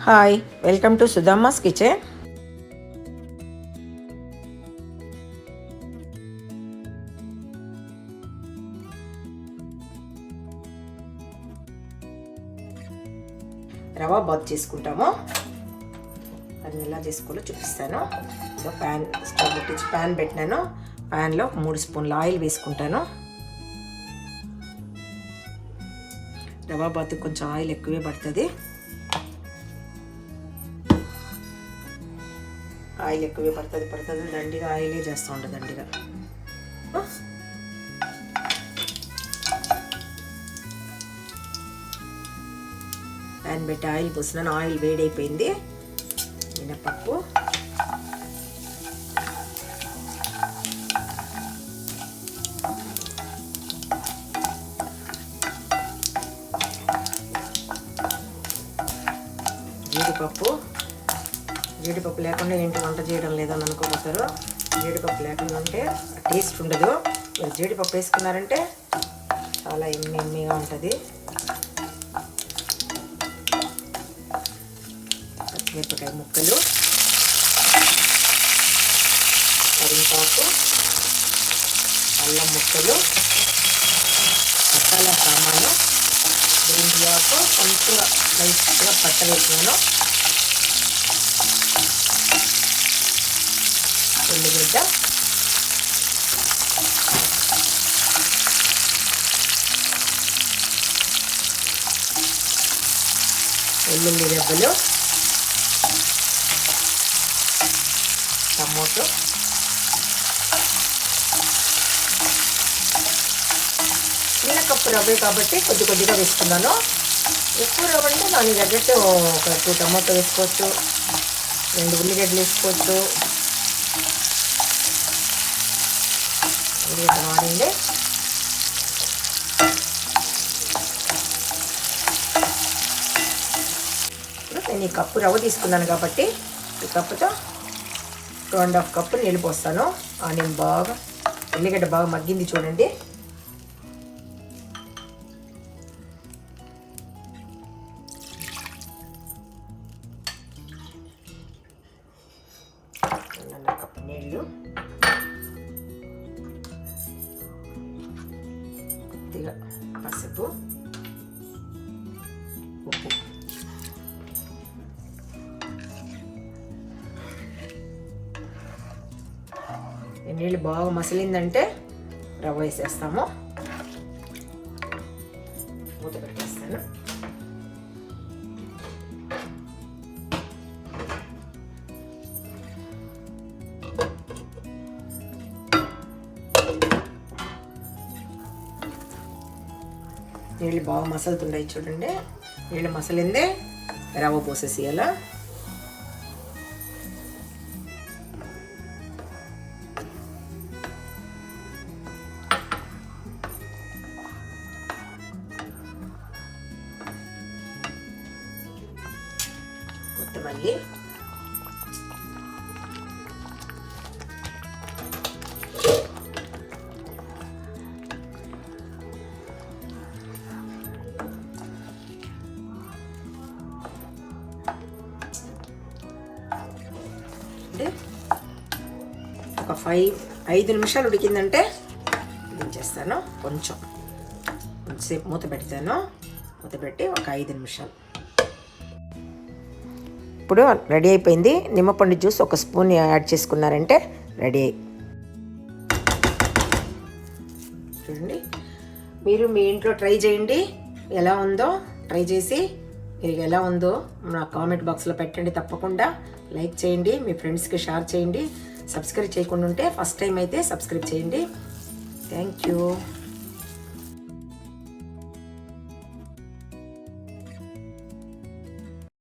Hi, welcome to Sudhamma's kitchen. Rava bath చేసుకుంటాము. అది ఎలా చేసుకోవాలో చూపిస్తాను. ప్యాన్ స్టవ్ పెట్టించి ప్యాన్ పెట్టినాను. ప్యాన్లో 3 స్పూన్ల ఆయిల్ వేసుకుంటాను. రవా బాత్ కొంచెం ఆయిల్ ఎక్కువే పడుతుంది. ఆయిల్ ఎక్కువే పడుతుంది దండిగా ఆయిలే చేస్తూ ఉంటుంది దండిగా. ప్యాన్ పెట్టి ఆయిల్ పోసినాను. ఆయిల్ వేడైపోయింది. మినపప్పు, జీడిపప్పు లేకుండా ఏంటి వంట చేయడం లేదని అనుకోపోతారు. జీడిపప్పు లేకుండా ఉంటే టేస్ట్ ఉండదు. మీరు జీడిపప్పు వేసుకున్నారంటే చాలా ఎమ్మెగా ఉంటుంది. పచ్చిమిరపకాయ ముక్కలు, కరింపాకు, అల్లం ముక్కలు, మసాలా సామాను, బిర్యాకు కొంచెం లైట్గా పట్ట వేసినాను, ఉల్లిగడ్డ, వెల్లుల్లి రెబ్బలు, టమోటో, చిన్న కప్పు రవ్వే కాబట్టి కొద్దిగా వేసుకున్నాను. ఎక్కువ రవ్వ అంటే దానికి తగ్గట్టు ఒక 2 టమోటో వేసుకోవచ్చు, 2 ఉల్లిగడ్డలు వేసుకోవచ్చు. ఉల్లిగడ్డ వాడింది. ఇప్పుడు నేను ఈ కప్పు రవ్వ తీసుకున్నాను కాబట్టి ఈ కప్పుతో 2.5 కప్పు నీళ్ళు పోస్తాను. ఆనియన్ బాగా, ఉల్లిగడ్డ బాగా మగ్గింది చూడండి. కప్పు నీళ్ళు, కొద్దిగా పసుపు, ఉప్పు. నీళ్ళు బాగా మసిలిందంటే రవ్వ వేసేస్తాము. మూత పెట్టేస్తాను. నీళ్ళు బాగా మసలుతున్నాయి చూడండి. నీళ్ళు మసలిందే రవ్వ పోసేసేయాల. కొత్తమల్లి, ఒక 5 నిమిషాలు ఉడికిందంటే దించేస్తాను. కొంచెంసేపు మూత పెడతాను. మూత పెట్టి ఒక 5 నిమిషాలు. ఇప్పుడు రెడీ అయిపోయింది. నిమ్మపండు జ్యూస్ 1 స్పూన్ యాడ్ చేసుకున్నారంటే రెడీ. చూడండి, మీరు మీ ఇంట్లో ట్రై చేయండి. ఎలా ఉందో ట్రై చేసి మీరు ఎలా ఉందో నా కామెంట్ బాక్స్లో పెట్టండి. తప్పకుండా లైక్ చేయండి, మీ ఫ్రెండ్స్కి షేర్ చేయండి. సబ్స్క్రైబ్ చేయకుండా ఉంటే ఫస్ట్ టైం అయితే సబ్స్క్రైబ్ చేయండి. Thank you.